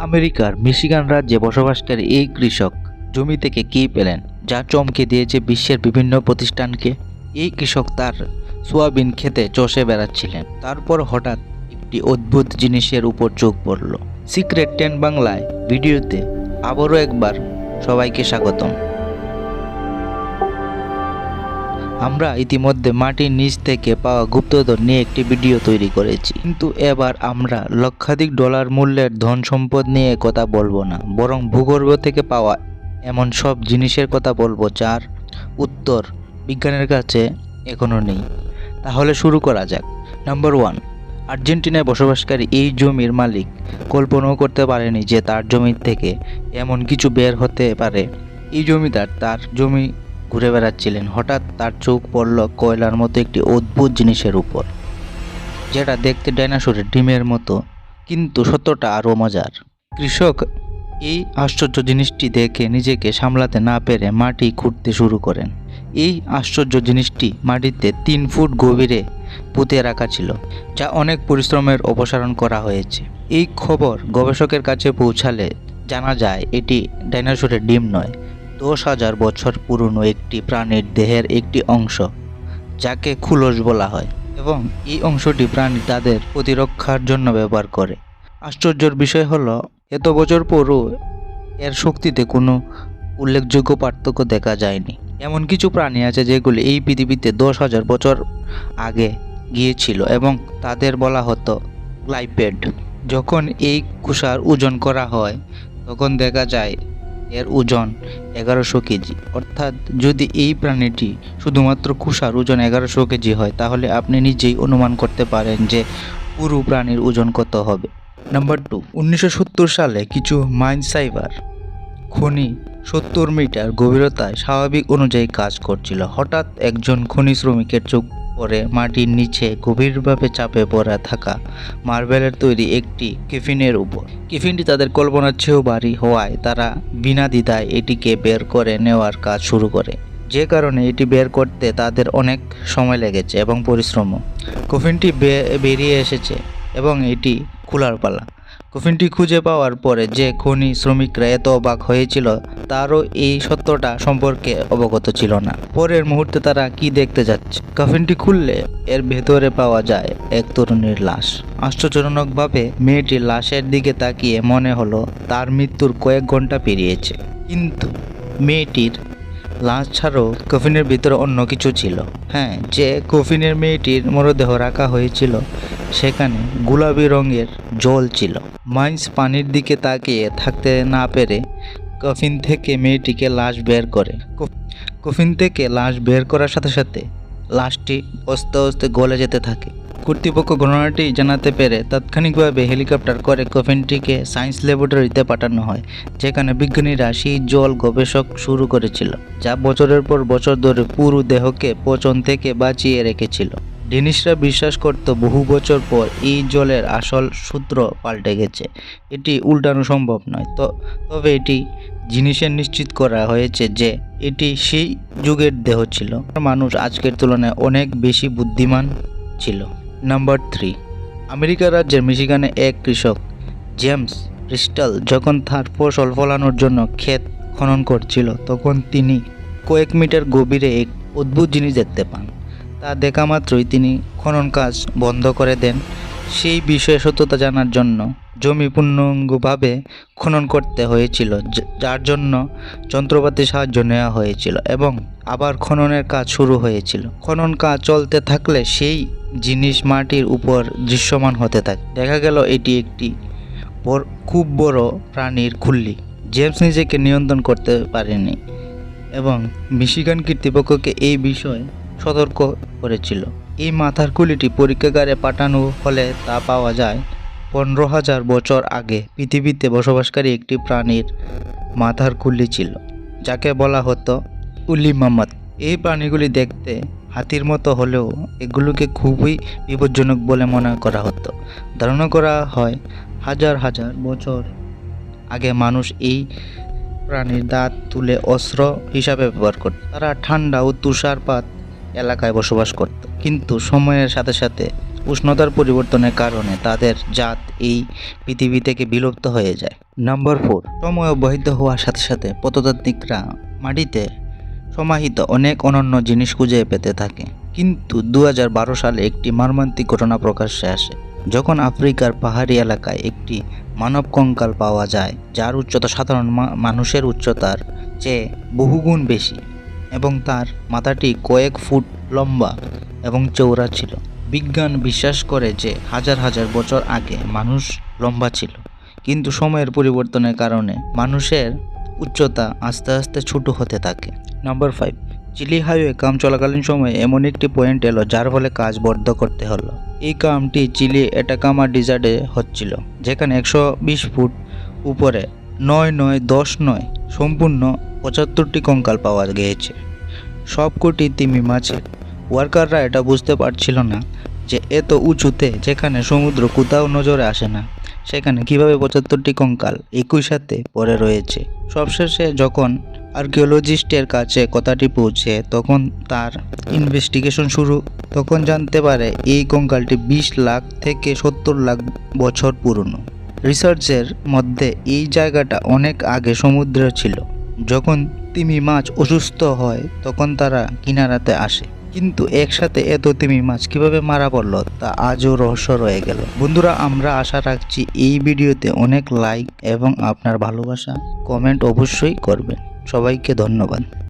আমেরিকার মিশিগান রাজ্যে বসবাসকারী এই কৃষক জমি থেকে কী পেলেন যা চমকে দিয়েছে বিশ্বের বিভিন্ন প্রতিষ্ঠানকে। এই কৃষক তার সোয়াবিন খেতে চষে বেড়াচ্ছিলেন, তারপর হঠাৎ একটি অদ্ভুত জিনিসের উপর চোখ পড়ল। সিক্রেট 10 বাংলায় ভিডিওতে আবারও একবার সবাইকে স্বাগতম। আমরা ইতিমধ্যে মাটির নিচ থেকে পাওয়া গুপ্তধন নিয়ে একটি ভিডিও তৈরি করেছি, কিন্তু এবার আমরা লক্ষাধিক ডলার মূল্যের ধন সম্পদ নিয়ে কথা বলবো না, বরং ভূগর্ভ থেকে পাওয়া এমন সব জিনিসের কথা বলবো যার উত্তর বিজ্ঞানের কাছে এখনও নেই। তাহলে শুরু করা যাক। নাম্বার 1, আর্জেন্টিনায় বসবাসকারী এই জমির মালিক কল্পনাও করতে পারেনি যে তার জমি থেকে এমন কিছু বের হতে পারে। এই জমিদার তার জমি ঘুরে বেড়াচ্ছিলেন, হঠাৎ তার চোখ পড়ল কয়লার মতো একটি অদ্ভুত জিনিসের উপর, যেটা দেখতে ডাইনোসরের ডিমের মতো, কিন্তু সত্যটা আরও মজার। কৃষক এই আশ্চর্য জিনিসটি দেখে নিজেকে সামলাতে না পেরে মাটি খুঁড়তে শুরু করেন। এই আশ্চর্য জিনিসটি মাটিতে 3 ফুট গভীরে পুঁতে রাখা ছিল, যা অনেক পরিশ্রমের অপসারণ করা হয়েছে। এই খবর গবেষকের কাছে পৌঁছালে জানা যায় এটি ডাইনোসরের ডিম নয়, 10,000 বছর পুরনো একটি প্রাণীর দেহের একটি অংশ, যাকে খুলস বলা হয়, এবং এই অংশটি প্রাণী তাদের প্রতিরক্ষার জন্য ব্যবহার করে। আশ্চর্যের বিষয় হলো, এত বছর পরও এর শক্তিতে কোনো উল্লেখযোগ্য পার্থক্য দেখা যায়নি। এমন কিছু প্রাণী আছে যেগুলি এই পৃথিবীতে 10,000 বছর আগে গিয়েছিল এবং তাদের বলা হতো গ্লাইপেড। যখন এই কুষার ওজন করা হয় তখন দেখা যায় এর ওজন 1100 কেজি। অর্থাৎ যদি এই প্রাণীটি শুধুমাত্র কুষার ওজন 1100 কেজি হয়, তাহলে আপনি নিজেই অনুমান করতে পারেন যে পুরো প্রাণীর ওজন কত হবে। নাম্বার 2, 1970 সালে কিছু মাইন সাইবার খনি 70 মিটার গভীরতায় স্বাভাবিক অনুযায়ী কাজ করছিল। হঠাৎ একজন খনি শ্রমিকের চোখ পড়ে মাটির নিচে গভীরভাবে চাপে পড়া থাকা মার্বেলের তৈরি একটি কেফিনের উপর। কেফিনটি তাদের কল্পনার চেয়েও ভারী হওয়ায় তারা বিনা দ্বিধায় এটিকে বের করে নেওয়ার কাজ শুরু করে, যে কারণে এটি বের করতে তাদের অনেক সময় লেগেছে এবং পরিশ্রমও। কফিনটি বেরিয়ে এসেছে এবং এটি খোলার পালা। কফিনটি খুঁজে পাওয়ার পরে যে খনি শ্রমিকরা এত অবাক হয়েছিল, তারও এই সত্যটা সম্পর্কে অবগত ছিল না। পরের মুহূর্তে তারা কি দেখতে যাচ্ছে? কফিনটি খুললে এর ভেতরে পাওয়া যায় এক তরুণীর লাশ। আশ্চর্যজনকভাবে মেয়েটির লাশের দিকে তাকিয়ে মনে হলো তার মৃত্যুর কয়েক ঘন্টা পেরিয়েছে, কিন্তু মেয়েটির লাশ ছাড়াও কফিনের ভিতরে অন্য কিছু ছিল। হ্যাঁ, যে কফিনের মেয়েটির মরদেহ রাখা হয়েছিল সেখানে গোলাপি রঙের জল ছিল। মাইন্স পানির দিকে তাকিয়ে থাকতে না পেরে কফিন থেকে মেয়েটিকে লাশ বের করে। কফিন থেকে লাশ বের করার সাথে সাথে লাশটি আস্তে আস্তে গলে যেতে থাকে। কর্তৃপক্ষ ঘটনাটি জানাতে পেরে তাৎক্ষণিকভাবে হেলিকপ্টার করে কফিনটিকে সায়েন্স ল্যাবরেটরিতে পাঠানো হয়, যেখানে বিজ্ঞানীরা সেই জল গবেষক শুরু করেছিল, যা বছরের পর বছর ধরে পুরো দেহকে পচন থেকে বাঁচিয়ে রেখেছিল। ডেনিশরা বিশ্বাস করত বহু বছর পর এই জলের আসল সূত্র পাল্টে গেছে, এটি উল্টানো সম্ভব নয়। তবে এটি জিনিসের নিশ্চিত করা হয়েছে যে এটি সেই যুগের দেহ ছিল। মানুষ আজকের তুলনায় অনেক বেশি বুদ্ধিমান ছিল। নাম্বার 3, আমেরিকা রাজ্যের মিশিগানে এক কৃষক জেমস রিস্টাল যখন তার ফসল ফলানোর জন্য ক্ষেত খনন করছিল, তখন তিনি কয়েক মিটার গভীরে এক অদ্ভুত জিনিস দেখতে পান। তা দেখা মাত্রই তিনি খনন কাজ বন্ধ করে দেন। সেই বিষয়ে সত্যতা জানার জন্য জমি পূর্ণাঙ্গভাবে খনন করতে হয়েছিল, যার জন্য যন্ত্রপাতির সাহায্য নেওয়া হয়েছিল এবং আবার খননের কাজ শুরু হয়েছিল। খনন কাজ চলতে থাকলে সেই জিনিস মাটির উপর দৃশ্যমান হতে থাকে। দেখা গেল এটি একটি খুব বড় প্রাণীর খুল্লি। জেমস নিজেকে নিয়ন্ত্রণ করতে পারেনি এবং মিশিগান কর্তৃপক্ষকে এই বিষয়ে সতর্ক করেছিল। এই মাথার খুলিটি পরীক্ষাগারে পাঠানো হলে তা পাওয়া যায় 15,000 বছর আগে পৃথিবীতে বসবাসকারী একটি প্রাণীর মাথার খুলি ছিল, যাকে বলা হতো উলি মামাত। এই প্রাণীগুলি দেখতে হাতির মতো হলেও এগুলোকে খুবই বিপজ্জনক বলে মনে করা হতো। ধারণা করা হয় হাজার হাজার বছর আগে মানুষ এই প্রাণীর দাঁত তুলে অস্ত্র হিসাবে ব্যবহার করত। তারা ঠান্ডা ও তুষারপাত এলাকায় বসবাস করত, কিন্তু সময়ের সাথে সাথে উষ্ণতার পরিবর্তনের কারণে তাদের জাত এই পৃথিবী থেকে বিলুপ্ত হয়ে যায়। নাম্বার 4, সময় অব্যাহত হওয়ার সাথে সাথে প্রত্নতাত্ত্বিকরা মাটিতে সমাহিত অনেক অনন্য জিনিস খুঁজে পেতে থাকে। কিন্তু 2012 সালে একটি মর্মান্তিক ঘটনা প্রকাশ্যে আসে, যখন আফ্রিকার পাহাড়ি এলাকায় একটি মানব কঙ্কাল পাওয়া যায়, যার উচ্চতা সাধারণ মানুষের উচ্চতার চেয়ে বহুগুণ বেশি এবং তার মাথাটি কয়েক ফুট লম্বা এবং চওড়া ছিল। বিজ্ঞান বিশ্বাস করে যে হাজার হাজার বছর আগে মানুষ লম্বা ছিল, কিন্তু সময়ের পরিবর্তনের কারণে মানুষের উচ্চতা আস্তে আস্তে ছোট হতে থাকে। নাম্বার 5, চিলি হাইওয়ে কাম চলাকালীন সময়ে এমন একটি পয়েন্ট এলো যার ফলে কাজ বন্ধ করতে হলো। এই কামটি চিলি অ্যাটাকামা ডেজার্টে হচ্ছিল, যেখানে 120 ফুট উপরে 10 নয় সম্পূর্ণ 75টি কঙ্কাল পাওয়া গিয়েছে, সবকটি তিমি মাছের। ওয়ার্কাররা এটা বুঝতে পারছিল না যে এত উঁচুতে, যেখানে সমুদ্র কোথাও নজরে আসে না, সেখানে কিভাবে 75টি কঙ্কাল একই সাথে পড়ে রয়েছে। সবশেষে যখন আর্কিওলজিস্টের কাছে কথাটি পৌঁছে, তখন তার ইনভেস্টিগেশন শুরু। তখন জানতে পারে এই কঙ্কালটি 20 লাখ থেকে 70 লাখ বছর পুরনো। রিসার্চের মধ্যে এই জায়গাটা অনেক আগে সমুদ্রে ছিল। যখন তিমি মাছ অসুস্থ হয় তখন তারা কিনারাতে আসে, কিন্তু একসাথে এত তিমি মাছ কিভাবে মারা পড়লো তা আজও রহস্য রয়ে গেল। বন্ধুরা, আমরা আশা রাখছি এই ভিডিওতে অনেক লাইক এবং আপনার ভালোবাসা কমেন্ট অবশ্যই করবেন। সবাইকে ধন্যবাদ।